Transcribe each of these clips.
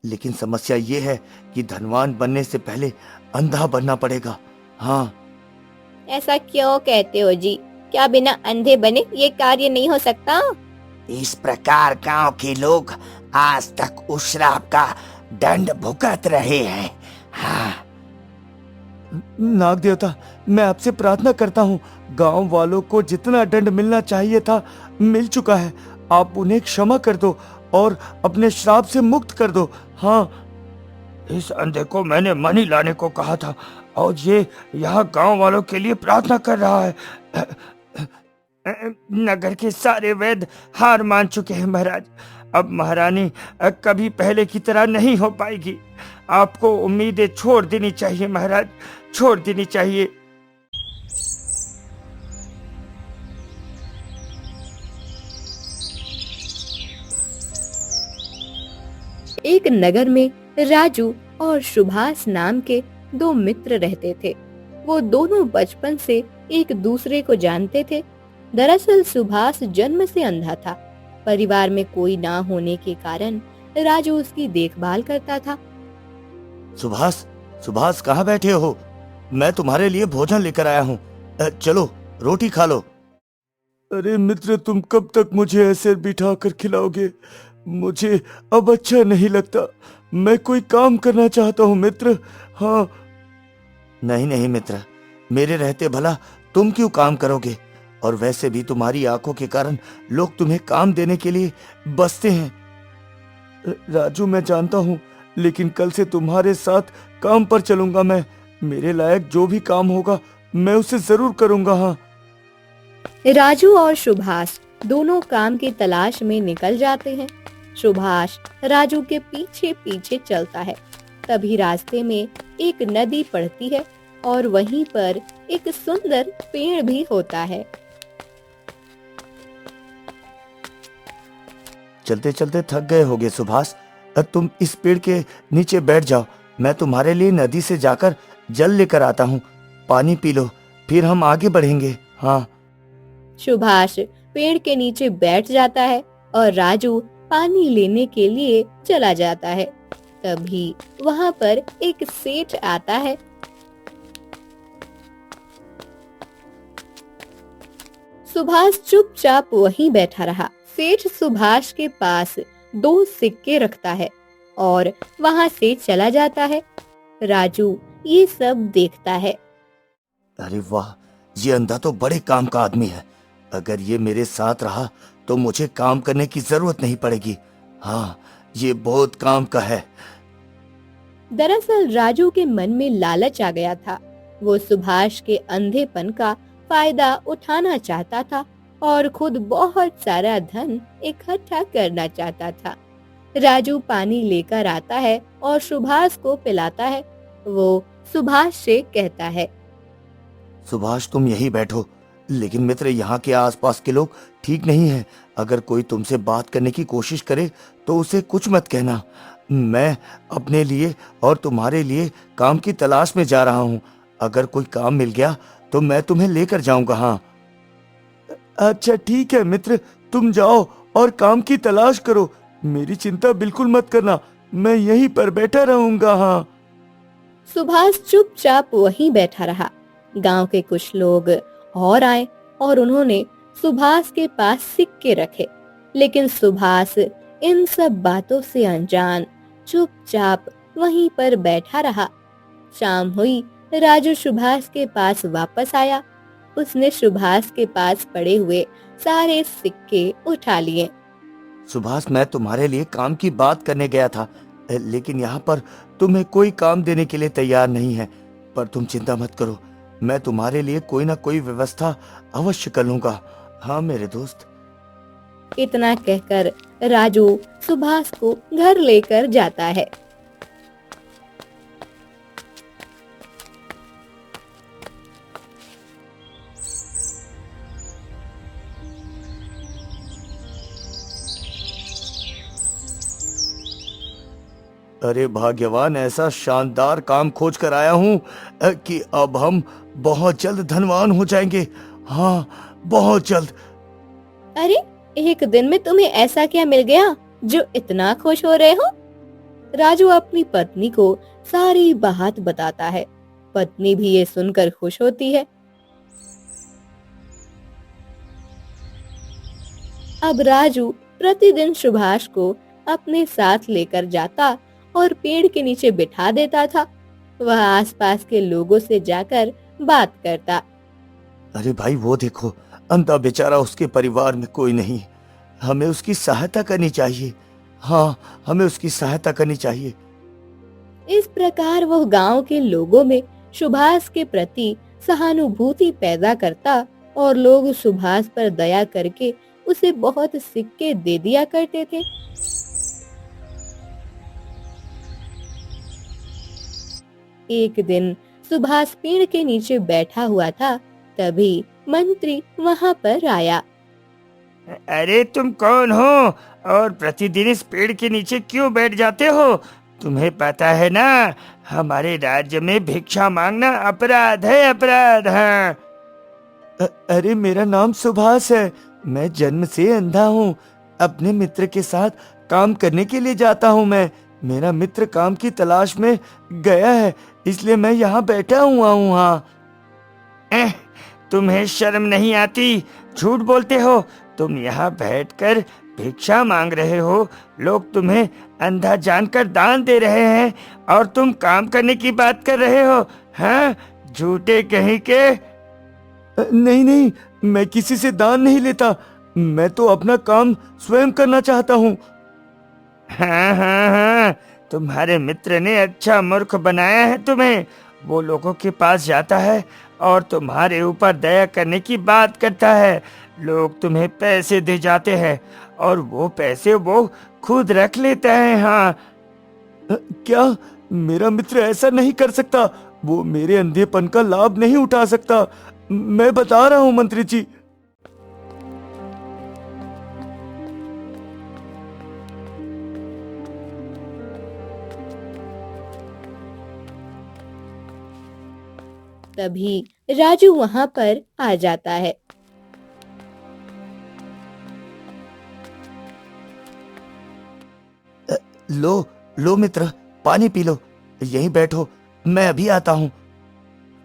लेकिन समस्या ये है कि धनवान बनने से पहले अंधा बनना पड़ेगा। हाँ। ऐसा क्यों कहते हो जी? क्या बिना अंधे बने ये कार्य नहीं हो सकता? इस प्रकार गांव के लोग आज तक उस श्राप का दंड भुगत रहे हैं। हाँ। नाग देवता, मैं आपसे प्रार्थना करता हूँ, गांव वालों को जितना दंड मिलना चाहिए था मिल चुका है। आप उन्हें क्षमा कर दो और अपने श्राप से मुक्त कर दो। हाँ। इस अंधे को मैंने मनी लाने को कहा था और ये यहाँ गांव वालों के लिए प्रार्थना कर रहा है। नगर के सारे वैद्य हार मान चुके हैं महाराज। अब महारानी कभी पहले की तरह नहीं हो पाएगी। आपको उम्मीदें छोड़ देनी चाहिए महाराज, छोड़ देनी चाहिए। एक नगर में राजू और सुभाष नाम के दो मित्र रहते थे। वो दोनों बचपन से एक दूसरे को जानते थे। दरअसल सुभाष जन्म से अंधा था। परिवार में कोई ना होने के कारण राजू उसकी देखभाल करता था। सुभाष, सुभाष कहाँ बैठे हो? मैं तुम्हारे लिए भोजन लेकर आया हूँ। चलो रोटी खा लो। अरे मित्र, तुम कब तक मुझे ऐसे बिठा कर खिलाओगे? मुझे अब अच्छा नहीं लगता। मैं कोई काम करना चाहता हूँ मित्र। हाँ। नहीं नहीं मित्र, मेरे रहते भला तुम क्यों काम करोगे? और वैसे भी तुम्हारी आंखों के कारण लोग तुम्हें काम देने के लिए बसते हैं। राजू, मैं जानता हूँ, लेकिन कल से तुम्हारे साथ काम पर चलूंगा मैं। मेरे लायक जो भी काम होगा मैं उसे जरूर करूंगा। हाँ। राजू और सुभाष दोनों काम की तलाश में निकल जाते हैं। सुभाष राजू के पीछे पीछे चलता है। तभी रास्ते में एक नदी पड़ती है और वहीं पर एक सुंदर पेड़ भी होता है। चलते चलते थक गए होगे सुभाष, तुम इस पेड़ के नीचे बैठ जाओ। मैं तुम्हारे लिए नदी से जाकर जल लेकर आता हूँ। पानी पी लो, फिर हम आगे बढ़ेंगे। हाँ। सुभाष पेड़ के नीचे बैठ जाता है और राजू पानी लेने के लिए चला जाता है। तभी वहाँ पर एक सेठ आता है। सुभाष चुपचाप वहीं बैठा रहा। सेठ सुभाष के पास दो सिक्के रखता है और वहाँ से चला जाता है। राजू ये सब देखता है। अरे वाह, ये अंधा तो बड़े काम का आदमी है। अगर ये मेरे साथ रहा तो मुझे काम करने की जरूरत नहीं पड़ेगी। हाँ, ये बहुत काम का है। दरअसल राजू के मन में लालच आ गया था। वो सुभाष के अंधेपन का फायदा उठाना चाहता था और खुद बहुत सारा धन इकट्ठा करना चाहता था। राजू पानी लेकर आता है और सुभाष को पिलाता है। वो सुभाष से कहता है, सुभाष तुम यहीं बैठो, लेकिन मित्र यहाँ के आसपास के लोग ठीक नहीं हैं। अगर कोई तुमसे बात करने की कोशिश करे तो उसे कुछ मत कहना। मैं अपने लिए और तुम्हारे लिए काम की तलाश में जा रहा हूँ। अगर कोई काम मिल गया तो मैं तुम्हें लेकर जाऊंगा। हाँ। अच्छा ठीक है मित्र, तुम जाओ और काम की तलाश करो। मेरी चिंता बिल्कुल मत करना, मैं यहीं पर बैठा रहूंगा। हाँ। सुभाष चुपचाप वहीं बैठा रहा। गांव के कुछ लोग और आए और उन्होंने सुभाष के पास सिक्के रखे, लेकिन सुभाष इन सब बातों से अनजान चुपचाप वहीं पर बैठा रहा। शाम हुई, राजू सुभाष के पास वापस आया। उसने सुभाष के पास पड़े हुए सारे सिक्के उठा लिए। सुभाष, मैं तुम्हारे लिए काम की बात करने गया था, लेकिन यहाँ पर तुम्हें कोई काम देने के लिए तैयार नहीं है। पर तुम चिंता मत करो, मैं तुम्हारे लिए कोई ना कोई व्यवस्था अवश्य कर लूंगा। हाँ मेरे दोस्त। इतना कहकर राजू सुभाष को घर लेकर जाता है। अरे भाग्यवान, ऐसा शानदार काम खोज कर आया हूँ कि अब हम बहुत जल्द धनवान हो जाएंगे। हाँ, बहुत जल्द। अरे, एक दिन में तुम्हें ऐसा क्या मिल गया जो इतना खुश हो रहे हो? राजू अपनी पत्नी को सारी बात बताता है। पत्नी भी ये सुनकर खुश होती है। अब राजू प्रतिदिन सुभाष को अपने साथ लेकर जाता और पेड़ के नीचे बिठा देता था। वह आसपास के लोगों से जाकर बात करता। अरे भाई वो देखो, अंधा बेचारा, उसके परिवार में कोई नहीं, हमें उसकी सहायता करनी चाहिए। हाँ, हमें उसकी सहायता करनी चाहिए। इस प्रकार वह गांव के लोगों में सुभाष के प्रति सहानुभूति पैदा करता और लोग सुभाष पर दया करके उसे बहुत सिक्के दे दिया करते थे। एक दिन सुभाष पेड़ के नीचे बैठा हुआ था, तभी मंत्री वहां पर आया। अरे तुम कौन हो और प्रतिदिन इस पेड़ के नीचे क्यों बैठ जाते हो? तुम्हें पता है ना, हमारे राज्य में भिक्षा मांगना अपराध है, अपराध है। अरे मेरा नाम सुभाष है, मैं जन्म से अंधा हूँ। अपने मित्र के साथ काम करने के लिए जाता हूँ मैं। मेरा मित्र काम की तलाश में गया है, इसलिए मैं यहाँ बैठा हुआ हूँ। हाँ, तुम्हें शर्म नहीं आती? झूठ बोलते हो। तुम यहाँ बैठकर भिक्षा मांग रहे हो, लोग तुम्हें अंधा जानकर दान दे रहे हैं और तुम काम करने की बात कर रहे हो। हाँ, झूठे कहीं के। नहीं नहीं, मैं किसी से दान नहीं लेता, मैं तो अपना काम स्वयं करना चाहता हूँ। हाँ हाँ हाँ, तुम्हारे मित्र ने अच्छा मूर्ख बनाया है तुम्हें। वो लोगों के पास जाता है और तुम्हारे ऊपर दया करने की बात करता है। लोग तुम्हें पैसे दे जाते हैं और वो पैसे वो खुद रख लेता है। हाँ, क्या मेरा मित्र ऐसा नहीं कर सकता? वो मेरे अंधेपन का लाभ नहीं उठा सकता, मैं बता रहा हूँ मंत्री जी। तभी राजू वहां पर आ जाता है। लो लो मित्र, पानी पी लो, यहीं बैठो, मैं अभी आता हूँ।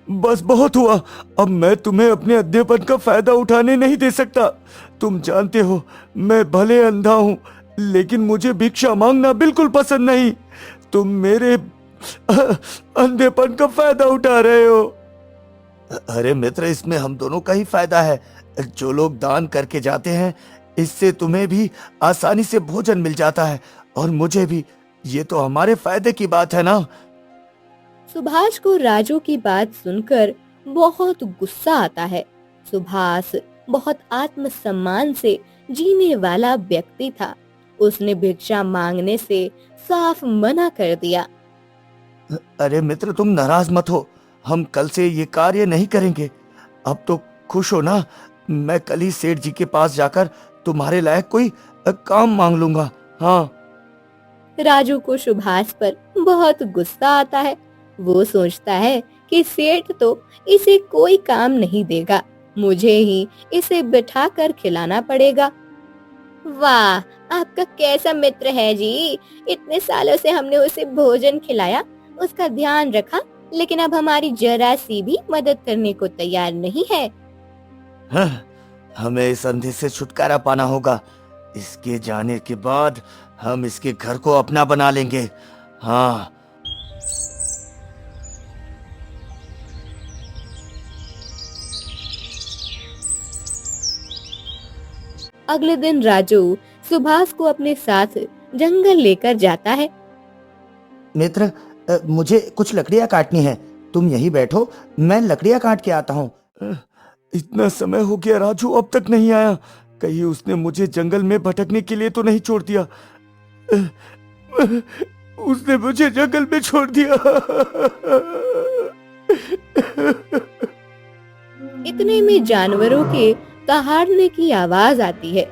बस बहुत हुआ, अब मैं तुम्हें अपने अंधेपन का फायदा उठाने नहीं दे सकता। तुम जानते हो, मैं भले अंधा हूँ, लेकिन मुझे भिक्षा मांगना बिल्कुल पसंद नहीं। तुम मेरे अंधेपन का फायदा उठा रहे हो। अरे मित्र, इसमें हम दोनों का ही फायदा है। जो लोग दान करके जाते हैं, इससे तुम्हें भी आसानी से भोजन मिल जाता है और मुझे भी। ये तो हमारे फायदे की बात है ना। सुभाष को राजू की बात सुनकर बहुत गुस्सा आता है। सुभाष बहुत आत्मसम्मान से जीने वाला व्यक्ति था। उसने भिक्षा मांगने से साफ मना कर दिया। अरे मित्र, तुम नाराज मत हो, हम कल से ये कार्य नहीं करेंगे। अब तो खुश हो ना? मैं कल ही सेठ जी के पास जाकर तुम्हारे लायक कोई काम मांग लूंगा। हाँ। राजू को सुभाष पर बहुत गुस्सा आता है। वो सोचता है कि सेठ तो इसे कोई काम नहीं देगा, मुझे ही इसे बिठा कर खिलाना पड़ेगा। वाह, आपका कैसा मित्र है जी। इतने सालों से हमने उसे भोजन खिलाया, उसका ध्यान रखा, लेकिन अब हमारी जरा सी भी मदद करने को तैयार नहीं है। हाँ, हमें इस अंधे से छुटकारा पाना होगा। इसके जाने के बाद हम इसके घर को अपना बना लेंगे। हाँ। अगले दिन राजू सुभाष को अपने साथ जंगल लेकर जाता है। मित्र, मुझे कुछ लकड़ियां काटनी है, तुम यहीं बैठो, मैं लकड़ियां काट के आता हूँ। इतना समय हो गया, राजू अब तक नहीं आया। कहीं उसने मुझे जंगल में भटकने के लिए तो नहीं छोड़ दिया? उसने मुझे जंगल में छोड़ दिया। इतने में जानवरों के दहाड़ने की आवाज आती है।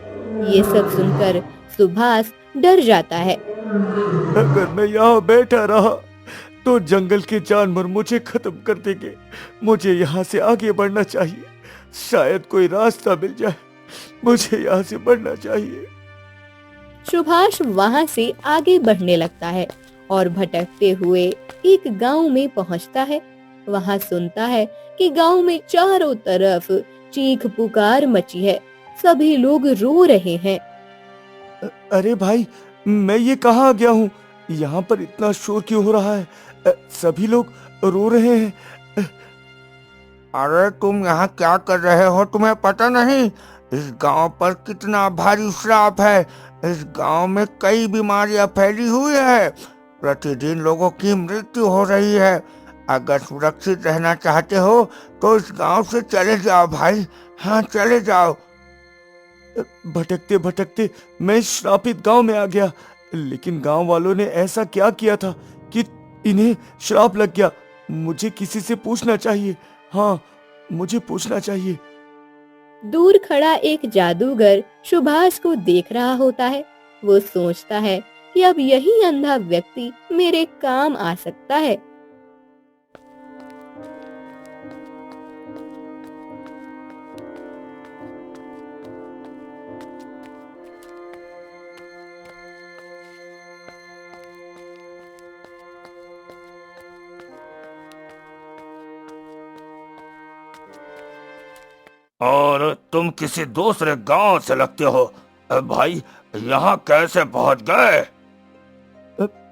ये सब सुनकर सुभाष डर जाता है। अगर मैं यहाँ बैठा रहा तो जंगल के जानवर मुझे खत्म कर देंगे। मुझे यहाँ से आगे बढ़ना चाहिए, शायद कोई रास्ता मिल जाए। मुझे यहाँ से बढ़ना चाहिए। सुभाष वहाँ से आगे बढ़ने लगता है और भटकते हुए एक गांव में पहुंचता है। वहां सुनता है कि गांव में चारों तरफ चीख पुकार मची है, सभी लोग रो रहे हैं। अरे भाई, मैं ये कहाँ आ गया हूँ? यहाँ पर इतना शोर क्यों हो रहा है? सभी लोग रो रहे हैं। अरे तुम यहाँ क्या कर रहे हो? तुम्हें पता नहीं इस गांव पर कितना भारी श्राप है। इस गांव में कई बीमारियां फैली हुई है। प्रतिदिन लोगों की मृत्यु हो रही है। अगर सुरक्षित रहना चाहते हो तो इस गांव से चले जाओ भाई। हाँ, चले जाओ। भटकते भटकते मैं इस श्रापित गांव में आ गया, लेकिन गांव वालों ने ऐसा क्या किया था कि इन्हें श्राप लग गया? मुझे किसी से पूछना चाहिए। हाँ, मुझे पूछना चाहिए। दूर खड़ा एक जादूगर सुभाष को देख रहा होता है। वो सोचता है कि अब यही अंधा व्यक्ति मेरे काम आ सकता है। और तुम किसी दूसरे गांव से लगते हो? भाई, यहाँ कैसे पहुंच गए?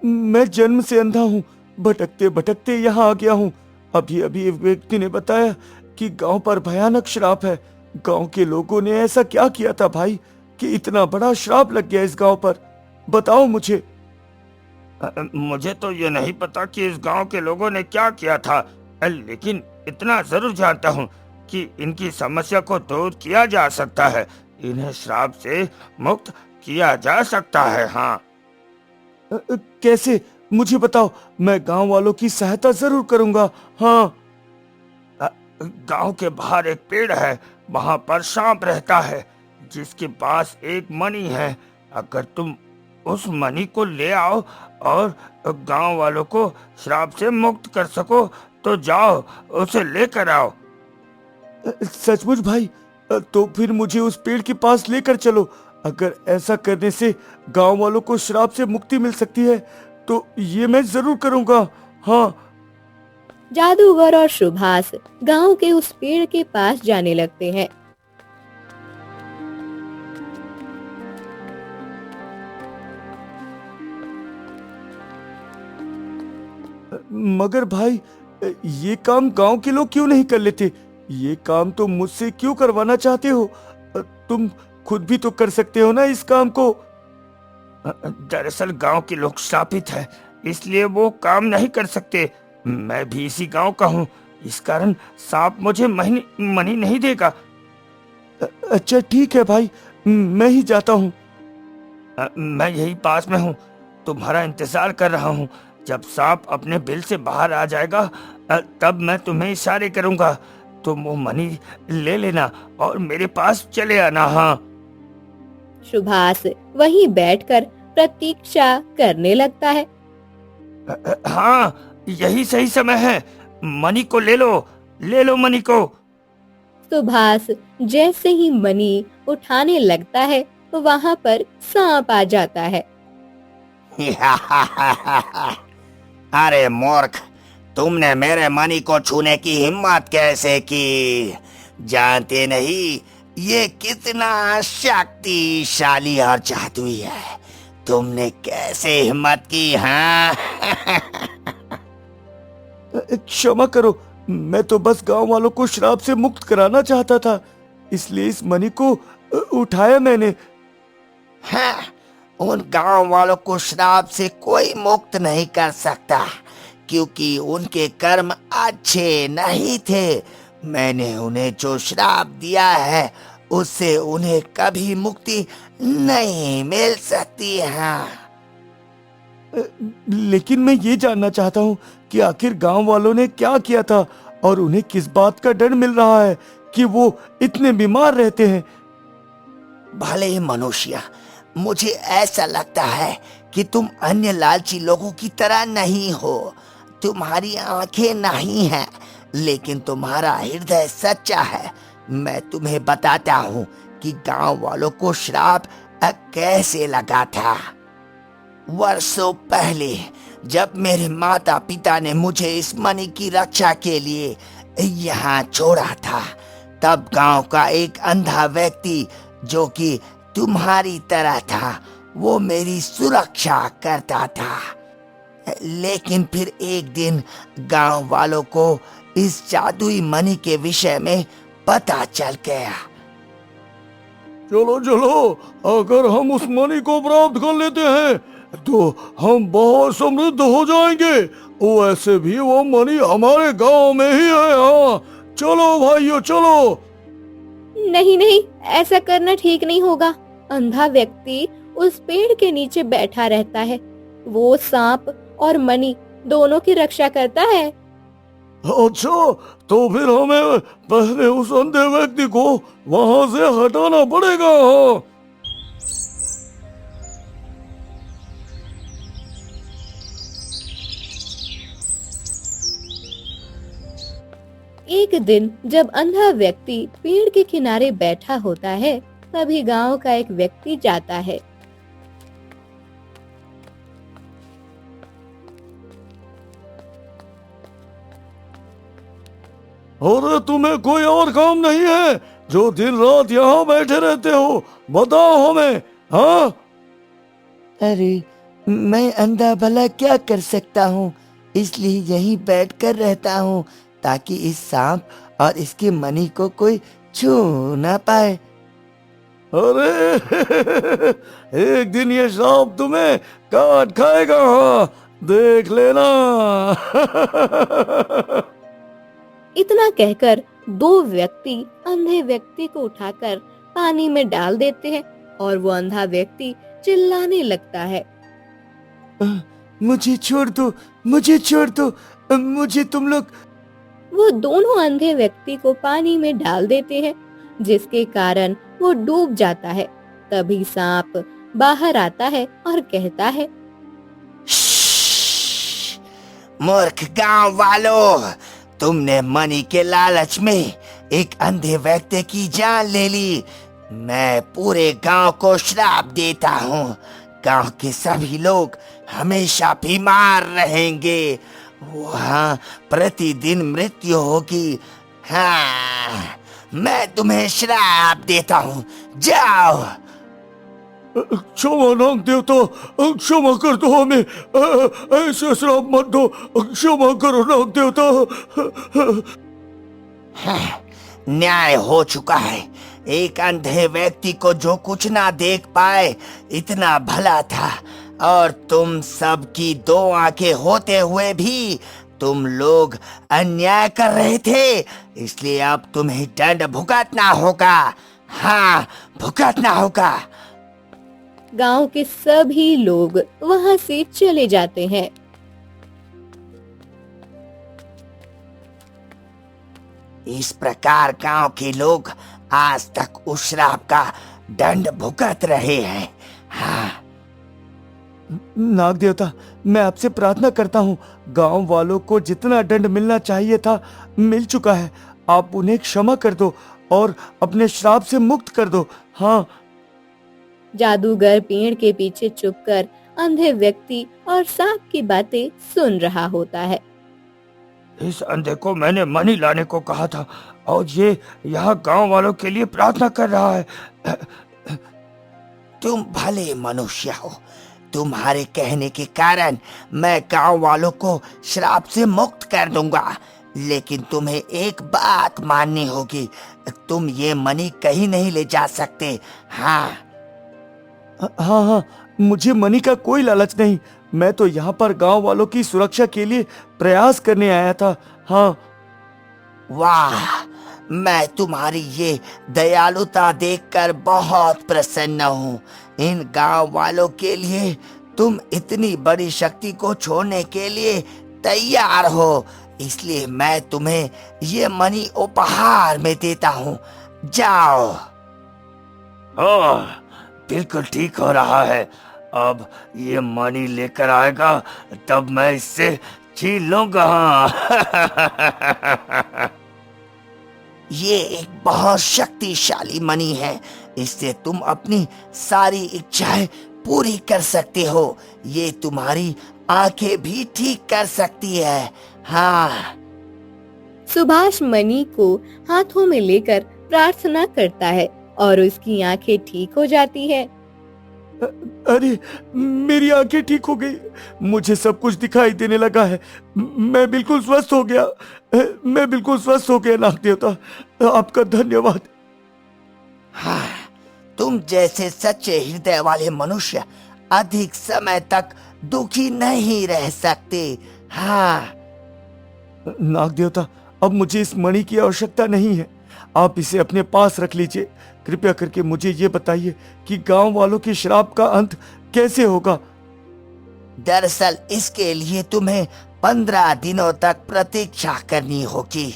मैं जन्म से अंधा हूँ, भटकते भटकते यहाँ आ गया हूँ। अभी अभी एक व्यक्ति ने बताया कि गांव पर भयानक श्राप है। गांव के लोगों ने ऐसा क्या किया था भाई कि इतना बड़ा श्राप लग गया इस गांव पर? बताओ मुझे। मुझे तो ये नहीं पता कि इस गांव के लोगों ने क्या किया था, लेकिन इतना जरूर जानता हूँ कि इनकी समस्या को दूर किया जा सकता है। इन्हें श्राप से मुक्त किया जा सकता है। हाँ। कैसे? मुझे बताओ, मैं गांव वालों की सहायता जरूर करूंगा। हाँ। गांव के बाहर एक पेड़ है, वहां पर सांप रहता है जिसके पास एक मणि है। अगर तुम उस मणि को ले आओ और गांव वालों को श्राप से मुक्त कर सको तो जाओ, उसे लेकर आओ। सचमुच भाई? तो फिर मुझे उस पेड़ के पास लेकर चलो। अगर ऐसा करने से गांव वालों को श्राप से मुक्ति मिल सकती है तो ये मैं जरूर करूंगा। हाँ। जादूगर और सुभाष गांव के उस पेड़ के पास जाने लगते हैं। मगर भाई, ये काम गांव के लोग क्यों नहीं कर लेते? ये काम तो मुझसे क्यों करवाना चाहते हो? तुम खुद भी तो कर सकते हो ना इस काम को। दरअसल गांव के लोग श्रापित हैं, इसलिए वो काम नहीं कर सकते। मैं भी इसी गांव का हूँ, इस कारण सांप मुझे मनी नहीं देगा। अच्छा ठीक है भाई, मैं ही जाता हूँ। मैं यही पास में हूँ, तुम्हारा इंतजार कर रहा हूँ। जब सांप अपने बिल से बाहर आ जाएगा तब मैं तुम्हें इशारे करूंगा। तुम वो मनी ले लेना और मेरे पास चले आना। हाँ। सुभाष वहीं बैठकर प्रतीक्षा करने लगता है। हाँ, यही सही समय है। मनी को ले लो मनी को। सुभाष जैसे ही मनी उठाने लगता है वहां पर सांप आ जाता है। अरे मूर्ख, तुमने मेरे मणि को छूने की हिम्मत कैसे की? जानते नहीं ये कितना शक्तिशाली और जादुई है। तुमने कैसे हिम्मत की? हाँ। क्षमा करो, मैं तो बस गांव वालों को श्राप से मुक्त कराना चाहता था, इसलिए इस मणि को उठाया मैंने। हाँ, उन गांव वालों को श्राप से कोई मुक्त नहीं कर सकता, क्योंकि उनके कर्म अच्छे नहीं थे। मैंने उन्हें जो श्राप दिया है उससे उन्हें कभी मुक्ति नहीं मिल सकती है। लेकिन मैं ये जानना चाहता हूँ कि आखिर गांव वालों ने क्या किया था और उन्हें किस बात का डर मिल रहा है कि वो इतने बीमार रहते हैं। भले मनुष्य, मुझे ऐसा लगता है कि तुम अन्य लालची लोगों की तरह नहीं हो। तुम्हारी आंखें नहीं हैं, लेकिन तुम्हारा हृदय सच्चा है। मैं तुम्हें बताता हूँ कि गांव वालों को श्राप कैसे लगा था। वर्षों पहले जब मेरे माता पिता ने मुझे इस मणि की रक्षा के लिए यहाँ छोड़ा था, तब गांव का एक अंधा व्यक्ति जो कि तुम्हारी तरह था, वो मेरी सुरक्षा करता था। लेकिन फिर एक दिन गांव वालों को इस जादुई मणि के विषय में पता चल गया। चलो चलो, अगर हम उस मणि को प्राप्त कर लेते हैं तो हम बहुत समृद्ध हो जाएंगे। वैसे भी वो मणि हमारे गांव में ही है। हाँ चलो भाइयों चलो। नहीं नहीं, ऐसा करना ठीक नहीं होगा। अंधा व्यक्ति उस पेड़ के नीचे बैठा रहता है। वो सांप और मणि दोनों की रक्षा करता है। अच्छा, तो फिर हमें पहले उस अंधे व्यक्ति को वहां से हटाना पड़ेगा। हाँ। एक दिन जब अंधा व्यक्ति पेड़ के किनारे बैठा होता है, तभी गांव का एक व्यक्ति जाता है। और तुम्हें कोई और काम नहीं है जो दिन रात यहाँ बैठे रहते हो? बताओ हमें। हाँ। अरे मैं अंधा भला क्या कर सकता हूँ, इसलिए यहीं बैठकर रहता हूँ ताकि इस सांप और इसके मणि को कोई छू ना पाए। अरे एक दिन ये सांप तुम्हें काट खाएगा। हाँ, देख लेना। इतना कहकर दो व्यक्ति अंधे व्यक्ति को उठाकर पानी में डाल देते हैं और वो अंधा व्यक्ति चिल्लाने लगता है। मुझे छोड़ दो, मुझे छोड़ दो, मुझे तुम लोग। वो दोनों अंधे व्यक्ति को पानी में डाल देते हैं, जिसके कारण वो डूब जाता है। तभी सांप बाहर आता है और कहता है, मूर्ख गांव वालों, तुमने मणि के लालच में एक अंधे व्यक्ति की जान ले ली। मैं पूरे गांव को श्राप देता हूँ। गांव के सभी लोग हमेशा बीमार रहेंगे। वहाँ प्रतिदिन मृत्यु होगी। हाँ, मैं तुम्हें श्राप देता हूँ, जाओ। क्षमा नाग देवता, क्षमा कर दो हमें। ऐसे श्राप मत दो। क्षमा करो नाग देवता। न्याय हो चुका है। एक अंधे व्यक्ति को जो कुछ ना देख पाए इतना भला था, और तुम सबकी दो आंखें होते हुए भी तुम लोग अन्याय कर रहे थे, इसलिए अब तुम्हें दंड भुगतना होगा। हाँ, भुगतना होगा। गांव के सभी लोग वहां से चले जाते हैं। इस प्रकार गांव के लोग आज तक उस श्राप का दंड भुगत रहे हैं। हाँ। नाग देवता, मैं आपसे प्रार्थना करता हूँ, गांव वालों को जितना दंड मिलना चाहिए था मिल चुका है। आप उन्हें क्षमा कर दो और अपने श्राप से मुक्त कर दो। हाँ। जादूगर पेड़ के पीछे छुपकर अंधे व्यक्ति और सांप की बातें सुन रहा होता है। इस अंधे को मैंने मणि लाने को कहा था और ये यहाँ गांव वालों के लिए प्रार्थना कर रहा है। तुम भले मनुष्य हो। तुम्हारे कहने के कारण मैं गांव वालों को श्राप से मुक्त कर दूंगा, लेकिन तुम्हें एक बात माननी होगी। तुम ये मणि कहीं नहीं ले जा सकते। हाँ। हाँ हाँ, मुझे मणि का कोई लालच नहीं। मैं तो यहाँ पर गांव वालों की सुरक्षा के लिए प्रयास करने आया था। हाँ। वाह, मैं तुम्हारी ये दयालुता देखकर बहुत प्रसन्न हूँ। इन गांव वालों के लिए तुम इतनी बड़ी शक्ति को छोड़ने के लिए तैयार हो, इसलिए मैं तुम्हें ये मणि उपहार में देता हूँ। जाओ। बिल्कुल ठीक हो रहा है। अब ये मणि लेकर आएगा तब मैं इससे छीन लूंगा। ये एक बहुत शक्तिशाली मणि है। इससे तुम अपनी सारी इच्छाएं पूरी कर सकते हो। ये तुम्हारी आंखें भी ठीक कर सकती है। हाँ। सुभाष मणि को हाथों में लेकर प्रार्थना करता है और उसकी आंखें ठीक हो जाती है। अरे, मेरी आंखें ठीक हो गई, मुझे सब कुछ दिखाई देने लगा है, मैं बिल्कुल स्वस्थ हो गया, मैं बिल्कुल स्वस्थ हो गया नाग देवता, आपका धन्यवाद। हाँ, तुम जैसे सच्चे हृदय वाले मनुष्य अधिक समय तक दुखी नहीं रह सकते। हाँ। नाग देवता, अब मुझे इस मणि की आवश्यकता नहीं है, आप इसे अपने पास रख लीजिए। कृपया करके मुझे ये बताइए कि गांव वालों के श्राप का अंत कैसे होगा। दरअसल इसके लिए तुम्हें 15 दिनों तक प्रतीक्षा करनी होगी।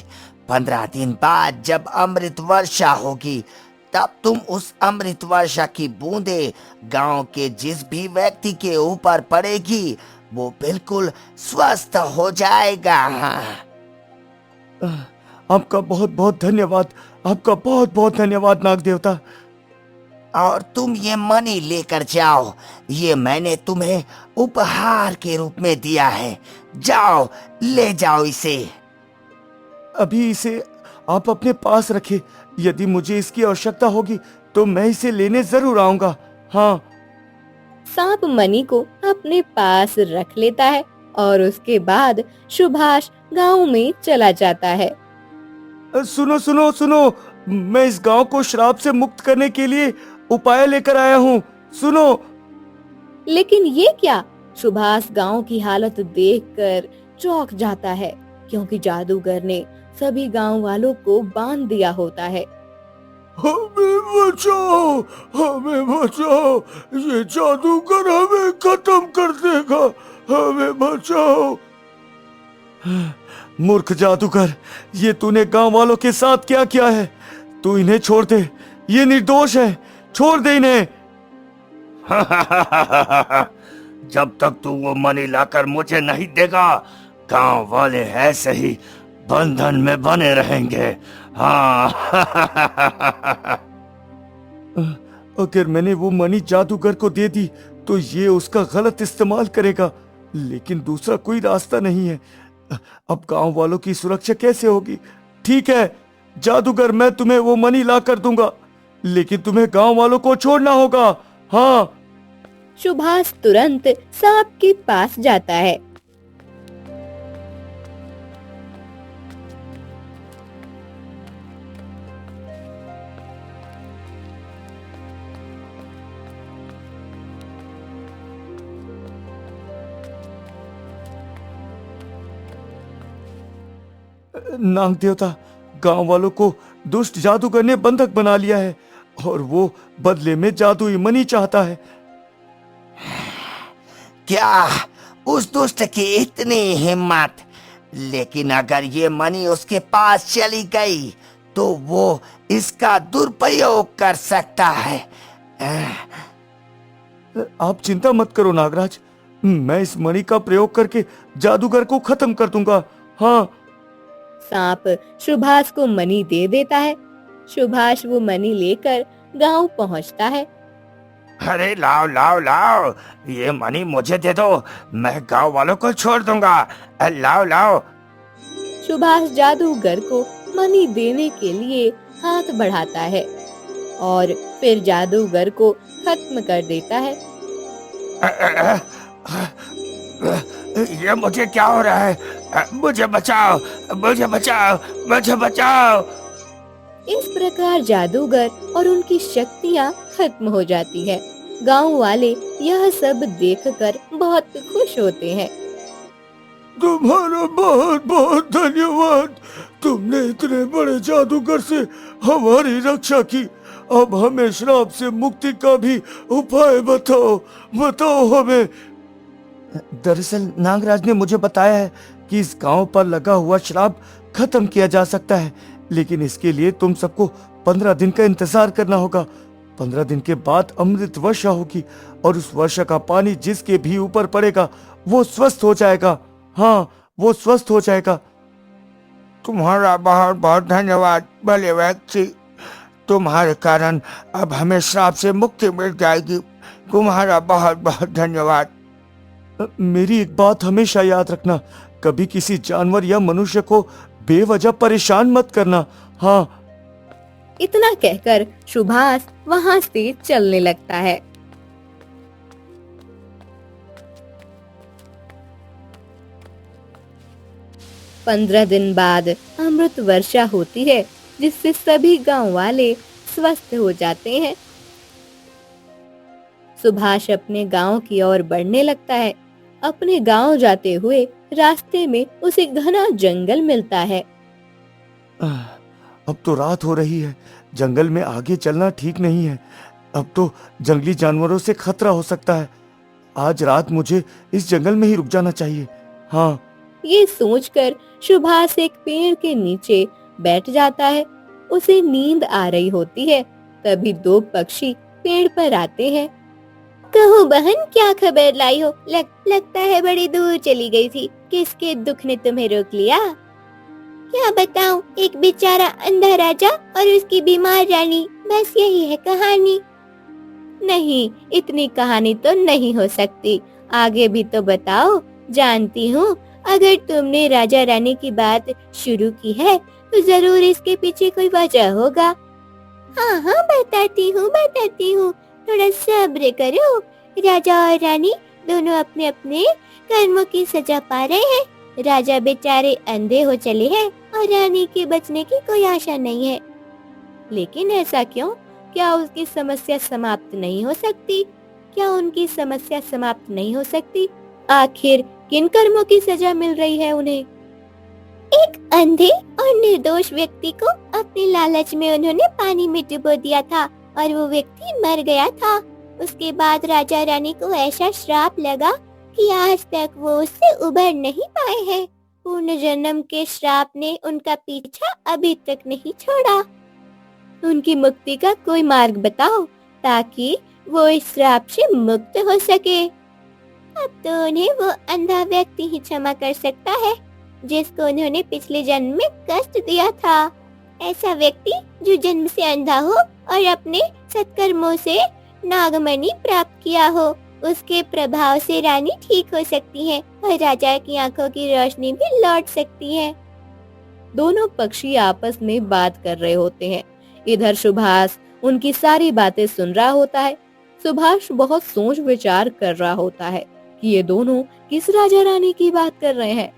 15 दिन बाद जब अमृत वर्षा होगी, तब तुम उस अमृत वर्षा की बूंदे गांव के जिस भी व्यक्ति के ऊपर पड़ेगी, वो बिल्कुल स्वस्थ हो जाएगा। आपका बहुत बहुत धन्यवाद, आपका बहुत बहुत धन्यवाद नाग देवता। और तुम ये मणि लेकर जाओ, ये मैंने तुम्हें उपहार के रूप में दिया है। जाओ, ले जाओ इसे। अभी इसे आप अपने पास रखें, यदि मुझे इसकी आवश्यकता होगी तो मैं इसे लेने जरूर आऊंगा। हाँ। सांप मणि को अपने पास रख लेता है और उसके बाद सुभाष गांव में चला जाता है। सुनो सुनो सुनो, मैं इस गांव को श्राप से मुक्त करने के लिए उपाय लेकर आया हूँ, सुनो। लेकिन ये क्या? सुभाष गांव की हालत देखकर चौंक जाता है, क्योंकि जादूगर ने सभी गांव वालों को बांध दिया होता है। हमें बचाओ, हमें बचाओ, ये जादूगर हमें खत्म कर देगा, हमें बचाओ। मूर्ख जादूगर, ये तूने गांव वालों के साथ क्या किया है? तू इन्हें छोड़ दे, ये निर्दोष है, छोड़ दे इन्हें। जब तक तू वो मणि लाकर मुझे नहीं देगा, गांव वाले ऐसे ही बंधन में बने रहेंगे। हाँ। अगर मैंने वो मणि जादूगर को दे दी तो ये उसका गलत इस्तेमाल करेगा, लेकिन दूसरा कोई रास्ता नहीं है। अब गांव वालों की सुरक्षा कैसे होगी? ठीक है जादूगर, मैं तुम्हें वो मणि ला कर दूंगा, लेकिन तुम्हें गांव वालों को छोड़ना होगा। हाँ। सुभाष तुरंत सांप के पास जाता है। नाग देवता, गांव वालों को दुष्ट जादूगर ने बंधक बना लिया है और वो बदले में जादुई मणि चाहता है। क्या उस दुष्ट की इतनी हिम्मत? लेकिन अगर ये मणि उसके पास चली गई तो वो इसका दुरुपयोग कर सकता है। आप चिंता मत करो नागराज, मैं इस मणि का प्रयोग करके जादूगर को खत्म कर दूंगा। हाँ। सांप सुभाष को मणि दे देता है। सुभाष वो मणि लेकर गांव पहुंचता है। अरे लाओ लाओ लाओ, ये मणि मुझे दे दो, मैं गांव वालों को छोड़ दूंगा। लाओ लाओ। सुभाष जादूगर को मणि देने के लिए हाथ बढ़ाता है और फिर जादूगर को खत्म कर देता है। ये मुझे क्या हो रहा है? मुझे बचाओ, मुझे बचाओ, मुझे बचाओ। इस प्रकार जादूगर और उनकी शक्तियाँ खत्म हो जाती है। गांव वाले यह सब देखकर बहुत खुश होते हैं। तुम्हारा बहुत बहुत धन्यवाद, तुमने इतने बड़े जादूगर से हमारी रक्षा की। अब हमें श्राप से मुक्ति का भी उपाय बताओ, बताओ हमें। दरअसल नागराज ने मुझे बताया है कि इस गांव पर लगा हुआ श्राप खत्म किया जा सकता है, लेकिन इसके लिए तुम सबको 15 दिन का इंतजार करना होगा। 15 दिन के बाद अमृत वर्षा होगी और उस वर्षा का पानी जिसके भी ऊपर पड़ेगा वो स्वस्थ हो जाएगा। हाँ, वो स्वस्थ हो जाएगा। तुम्हारा बहुत बहुत धन्यवाद भले व्यक्ति, तुम्हारे कारण अब हमें श्राप से मुक्ति मिल जाएगी। तुम्हारा बहुत बहुत धन्यवाद। मेरी एक बात हमेशा याद रखना, कभी किसी जानवर या मनुष्य को बेवजह परेशान मत करना। हाँ। इतना कहकर सुभाष वहाँ से चलने लगता है। पंद्रह दिन बाद अमृत वर्षा होती है, जिससे सभी गांव वाले स्वस्थ हो जाते हैं। सुभाष अपने गांव की ओर बढ़ने लगता है। अपने गांव जाते हुए रास्ते में उसे घना जंगल मिलता है। अब तो रात हो रही है, जंगल में आगे चलना ठीक नहीं है। अब तो जंगली जानवरों से खतरा हो सकता है। आज रात मुझे इस जंगल में ही रुक जाना चाहिए। हाँ। ये सोचकर सुभाष एक पेड़ के नीचे बैठ जाता है। उसे नींद आ रही होती है। तभी दो पक्षी पेड़ पर आते हैं। कहो बहन, क्या खबर लाई हो? लगता है बड़ी दूर चली गई थी। किसके दुख ने तुम्हें रोक लिया? क्या बताऊं, एक बेचारा अंधा राजा और उसकी बीमार रानी, बस यही है कहानी। नहीं, इतनी कहानी तो नहीं हो सकती। आगे भी तो बताओ। जानती हूँ, अगर तुमने राजा रानी की बात शुरू की है तो जरूर इसके पीछे कोई वजह होगा। हाँ हाँ, बताती हूँ, थोड़ा सब्र करो। राजा और रानी दोनों अपने अपने कर्मों की सजा पा रहे हैं। राजा बेचारे अंधे हो चले हैं और रानी के बचने की कोई आशा नहीं है। लेकिन ऐसा क्यों? क्या उसकी समस्या समाप्त नहीं हो सकती? क्या उनकी समस्या समाप्त नहीं हो सकती? आखिर किन कर्मों की सजा मिल रही है उन्हें? एक अंधे और निर्दोष व्यक्ति को अपने लालच में उन्होंने पानी में डुबो दिया था और वो व्यक्ति मर गया था। उसके बाद राजा रानी को ऐसा श्राप लगा कि आज तक वो उससे उबर नहीं पाए हैं। पूर्ण जन्म के श्राप ने उनका पीछा अभी तक नहीं छोड़ा। उनकी मुक्ति का कोई मार्ग बताओ ताकि वो इस श्राप से मुक्त हो सके। अब तो उन्हें वो अंधा व्यक्ति ही क्षमा कर सकता है जिसको उन्होंने पिछले जन्म में कष्ट दिया था। ऐसा व्यक्ति जो जन्म से अंधा हो और अपने सत्कर्मों से नागमणि प्राप्त किया हो, उसके प्रभाव से रानी ठीक हो सकती है और राजा की आंखों की रोशनी भी लौट सकती है। दोनों पक्षी आपस में बात कर रहे होते हैं। इधर सुभाष उनकी सारी बातें सुन रहा होता है। सुभाष बहुत सोच विचार कर रहा होता है कि ये दोनों किस राजा रानी की बात कर रहे हैं।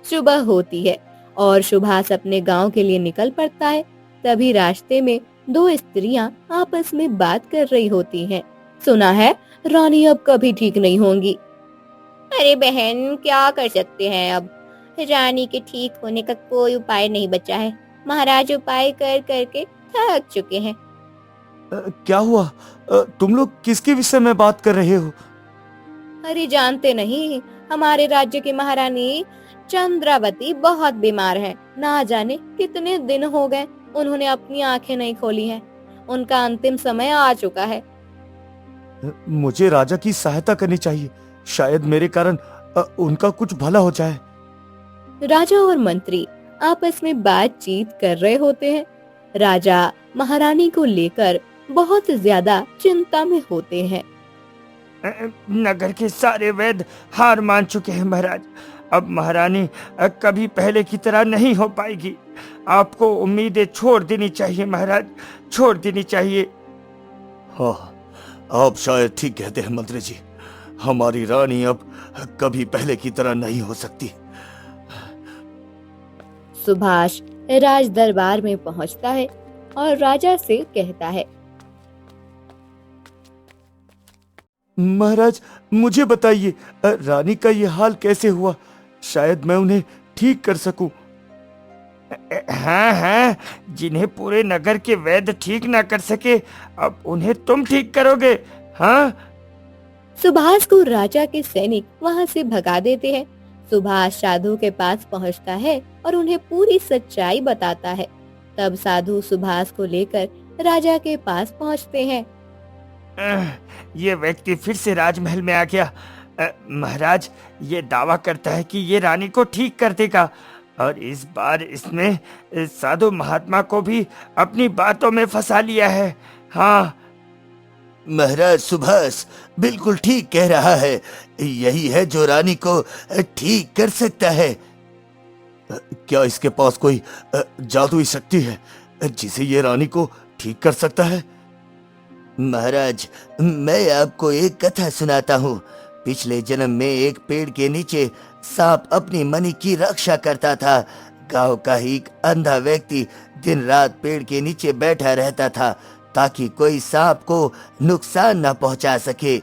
सुबह होती है और सुभाष अपने गांव के लिए निकल पड़ता है। तभी रास्ते में दो स्त्रियां आपस में बात कर रही होती हैं। सुना है रानी अब कभी ठीक नहीं होंगी। अरे बहन, क्या कर सकते हैं अब? रानी के ठीक होने का कोई उपाय नहीं बचा है। महाराज उपाय कर करके थक चुके हैं। क्या हुआ? तुम लोग किसके विषय में बात कर रहे हो? अरे जानते नहीं, हमारे राज्य की महारानी चंद्रावती बहुत बीमार है। ना जाने कितने दिन हो गए उन्होंने अपनी आंखें नहीं खोली हैं। उनका अंतिम समय आ चुका है। मुझे राजा की सहायता करनी चाहिए। शायद मेरे कारण उनका कुछ भला हो जाए। राजा और मंत्री आपस में बातचीत कर रहे होते हैं। राजा महारानी को लेकर बहुत ज्यादा चिंता में होते हैं। नगर के सारे वैद्य हार मान चुके हैं महाराज। अब महारानी कभी पहले की तरह नहीं हो पाएगी। आपको उम्मीदें छोड़ देनी चाहिए महाराज, छोड़ देनी चाहिए। हाँ, आप शायद ठीक कहते हैं मंत्री जी। हमारी रानी अब कभी पहले की तरह नहीं हो सकती। सुभाष राज दरबार में पहुंचता है और राजा से कहता है, महाराज मुझे बताइए, रानी का ये हाल कैसे हुआ? शायद मैं उन्हें ठीक कर सकूं। हाँ हाँ, जिन्हें पूरे नगर के वैद्य ठीक ना कर सके, अब उन्हें तुम ठीक करोगे? हाँ। सुभाष को राजा के सैनिक वहां से भगा देते हैं। सुभाष साधु के पास पहुंचता है और उन्हें पूरी सच्चाई बताता है। तब साधु सुभाष को लेकर राजा के पास पहुंचते हैं। ये व्यक्ति फिर से राजमहल में आ गया। महाराज ये दावा करता है कि ये रानी को ठीक कर देगा। और इस बार इसने साधु महात्मा को भी अपनी बातों में फंसा लिया है। हाँ, महाराज सुभाष बिल्कुल ठीक कह रहा है। यही है जो रानी को ठीक कर सकता है। क्या इसके पास कोई जादुई शक्ति है जिसे ये रानी को ठीक कर सकता है? महाराज, मैं आपको एक कथा सुनाता हूँ। पिछले जन्म में एक पेड़ के नीचे सांप अपनी मणि की रक्षा करता था। गांव का ही एक अंधा व्यक्ति दिन रात पेड़ के नीचे बैठा रहता था ताकि कोई सांप को नुकसान न पहुंचा सके।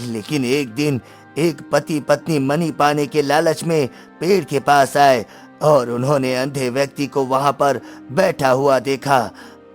लेकिन एक दिन एक पति पत्नी मणि पाने के लालच में पेड़ के पास आए और उन्होंने अंधे व्यक्ति को वहां पर बैठा हुआ देखा।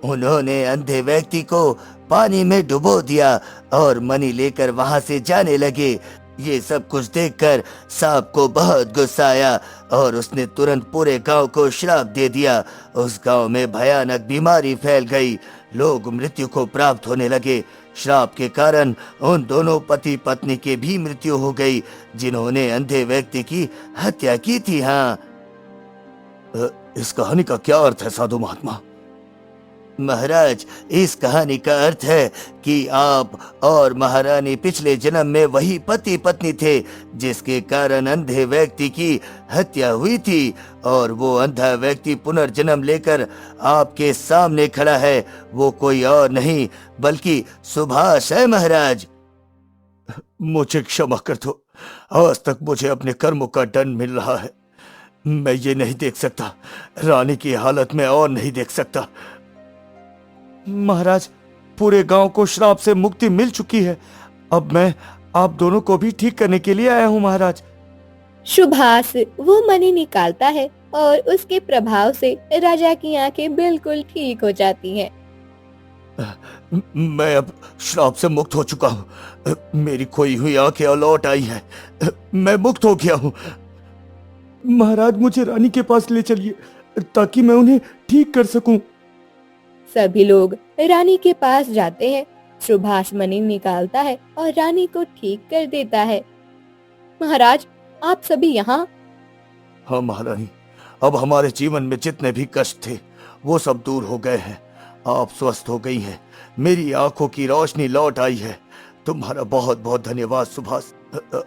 उन्होंने अंधे व्यक्ति को पानी में डुबो दिया और मणि लेकर वहां से जाने लगे। ये सब कुछ देखकर सांप को बहुत गुस्सा आया और उसने तुरंत पूरे गांव को श्राप दे दिया। उस गांव में भयानक बीमारी फैल गई। लोग मृत्यु को प्राप्त होने लगे। श्राप के कारण उन दोनों पति पत्नी की भी मृत्यु हो गई जिन्होंने अंधे व्यक्ति की हत्या की थी। हाँ, इस कहानी का क्या अर्थ है साधु महात्मा? महाराज, इस कहानी का अर्थ है कि आप और महारानी पिछले जन्म में वही पति पत्नी थे जिसके कारण अंधे व्यक्ति की हत्या हुई थी, और वो अंधा व्यक्ति पुनर्जन्म लेकर आपके सामने खड़ा है। वो कोई और नहीं बल्कि सुभाष है। महाराज, मुझे क्षमा कर दो। आज तक मुझे अपने कर्मों का दंड मिल रहा है। मैं ये नहीं देख सकता, रानी की हालत में और नहीं देख सकता। महाराज, पूरे गांव को श्राप से मुक्ति मिल चुकी है। अब मैं आप दोनों को भी ठीक करने के लिए आया हूँ महाराज। सुभाष वो मणि निकालता है और उसके प्रभाव से राजा की आंखें बिल्कुल ठीक हो जाती हैं। मैं अब श्राप से मुक्त हो चुका हूँ। मेरी खोई हुई आंखें लौट आई है। मैं मुक्त हो गया हूँ। महाराज, मुझे रानी के पास ले चलिए ताकि मैं उन्हें ठीक कर सकूं। सभी लोग रानी के पास जाते हैं। सुभाष मणि निकालता है और रानी को ठीक कर देता है। महाराज, आप सभी यहाँ? हाँ महारानी, अब हमारे जीवन में जितने भी कष्ट थे वो सब दूर हो गए हैं। आप स्वस्थ हो गई हैं। मेरी आंखों की रोशनी लौट आई है। तुम्हारा बहुत बहुत धन्यवाद सुभाष।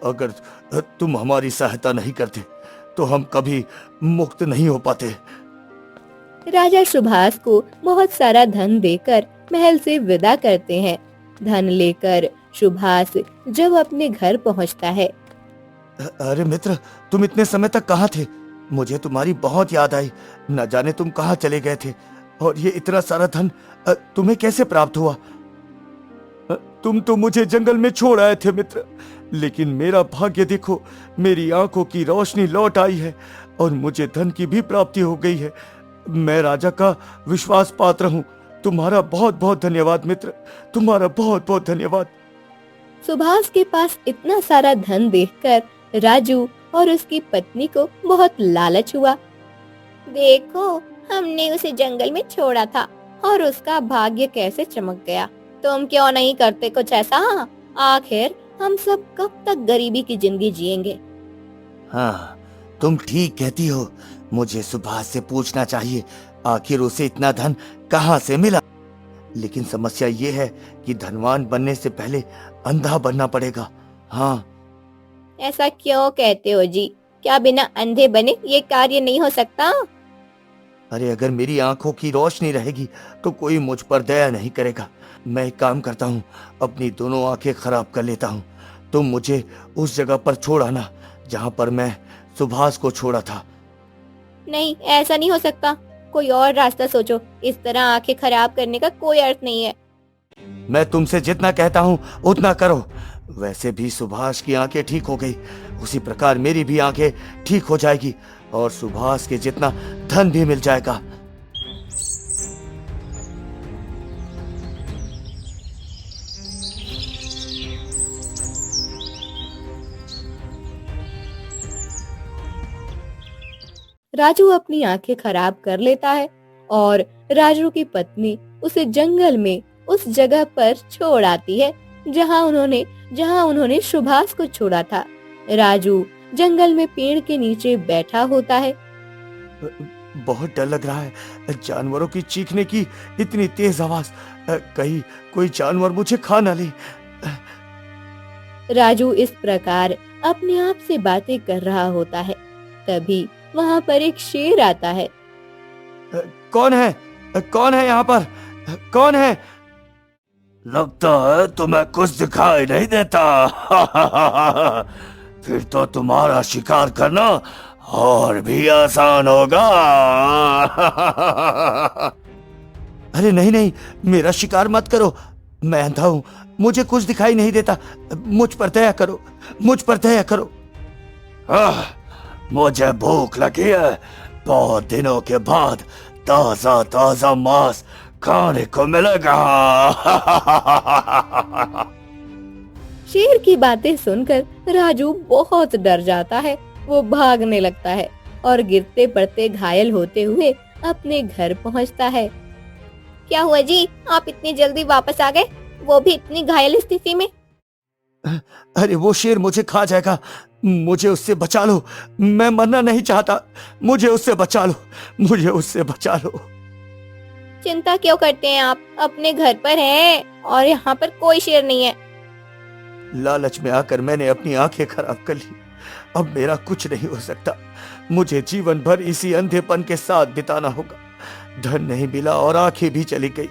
अगर तुम हमारी सहायता नहीं करते तो हम कभी मुक्त नहीं हो पाते। राजा सुभाष को बहुत सारा धन देकर महल से विदा करते हैं। धन लेकर सुभाष जब अपने घर पहुंचता है। अरे मित्र, तुम इतने समय तक कहाँ थे? मुझे तुम्हारी बहुत याद आई। न जाने तुम कहाँ चले गए थे और ये इतना सारा धन तुम्हें कैसे प्राप्त हुआ? तुम तो मुझे जंगल में छोड़ आए थे मित्र, लेकिन मेरा भाग्य देखो, मेरी आंखों की रोशनी लौट आई है और मुझे धन की भी प्राप्ति हो गई है। मैं राजा का विश्वास पात्र हूँ। तुम्हारा बहुत बहुत धन्यवाद मित्र, तुम्हारा बहुत बहुत धन्यवाद। सुभाष के पास इतना सारा धन देखकर राजू और उसकी पत्नी को बहुत लालच हुआ। देखो, हमने उसे जंगल में छोड़ा था और उसका भाग्य कैसे चमक गया। तुम क्यों नहीं करते कुछ ऐसा? आखिर हम सब कब तक गरीबी की जिंदगी जिएंगे? हाँ, तुम ठीक कहती हो। मुझे सुभाष से पूछना चाहिए आखिर उसे इतना धन कहाँ से मिला। लेकिन समस्या ये है कि धनवान बनने से पहले अंधा बनना पड़ेगा। हाँ। ऐसा क्यों कहते हो जी? क्या बिना अंधे बने ये कार्य नहीं हो सकता? अरे, अगर मेरी आंखों की रोशनी रहेगी तो कोई मुझ पर दया नहीं करेगा। मैं एक काम करता हूँ, अपनी दोनों आंखें खराब कर लेता हूँ। तुम मुझे उस जगह पर छोड़ आना जहाँ पर मैं सुभाष को छोड़ा था। नहीं, ऐसा नहीं हो सकता। कोई और रास्ता सोचो। इस तरह आंखें खराब करने का कोई अर्थ नहीं है। मैं तुमसे जितना कहता हूँ उतना करो। वैसे भी सुभाष की आंखें ठीक हो गई, उसी प्रकार मेरी भी आंखें ठीक हो जाएगी और सुभाष के जितना धन भी मिल जाएगा। राजू अपनी आंखें खराब कर लेता है और राजू की पत्नी उसे जंगल में उस जगह पर छोड़ आती है जहां उन्होंने सुभाष को छोड़ा था। राजू जंगल में पेड़ के नीचे बैठा होता है। बहुत डर लग रहा है। जानवरों की चीखने की इतनी तेज आवाज, कहीं कोई जानवर मुझे खा ना ले। राजू इस प्रकार अपने आप से बातें कर रहा होता है। तभी वहाँ पर एक शेर आता है। कौन है? कौन है यहाँ पर? कौन है? लगता है तुम्हें कुछ दिखाई नहीं देता। फिर तो तुम्हारा शिकार करना और भी आसान होगा। अरे नहीं नहीं, मेरा शिकार मत करो। मैं अंधा हूँ, मुझे कुछ दिखाई नहीं देता। मुझ पर दया करो, मुझ पर दया करो। मुझे भूख लगी है। बहुत दिनों के बाद ताजा ताजा मांस खाने को मिलेगा। शेर की बातें सुनकर राजू बहुत डर जाता है। वो भागने लगता है और गिरते पड़ते घायल होते हुए अपने घर पहुंचता है। क्या हुआ जी, आप इतनी जल्दी वापस आ गए, वो भी इतनी घायल स्थिति में? अरे वो शेर मुझे खा जाएगा, मुझे उससे बचा लो। मैं मरना नहीं चाहता, मुझे उससे बचा लो, मुझे उससे बचा लो। चिंता क्यों करते हैं आप, अपने घर पर हैं और यहाँ पर कोई शेर नहीं है। लालच में आकर मैंने अपनी आंखें खराब कर ली। अब मेरा कुछ नहीं हो सकता। मुझे जीवन भर इसी अंधेपन के साथ बिताना होगा। धन नहीं मिला और आंखें भी चली गई।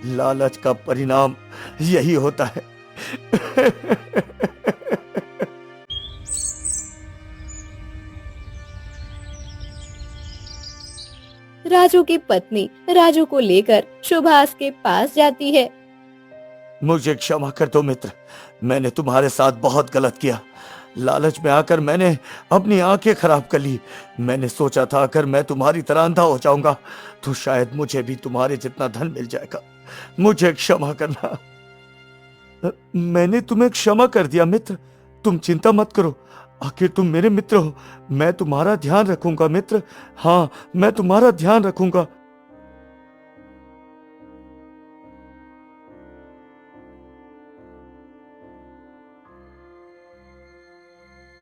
लालच का परिणाम यही होता है। राजू की पत्नी राजू को लेकर सुभाष के पास जाती है। मुझे क्षमा कर दो मित्र, मैंने तुम्हारे साथ बहुत गलत किया। लालच में आकर मैंने अपनी आंखें खराब कर ली। मैंने सोचा था अगर मैं तुम्हारी तरह अंधा हो जाऊंगा तो शायद मुझे भी तुम्हारे जितना धन मिल जाएगा। मुझे क्षमा करना। मैंने तुम्हें क्षमा कर दिया मित्र, तुम चिंता मत करो। आखिर तुम मेरे मित्र हो, मैं तुम्हारा ध्यान रखूंगा मित्र। हाँ, मैं तुम्हारा ध्यान रखूंगा।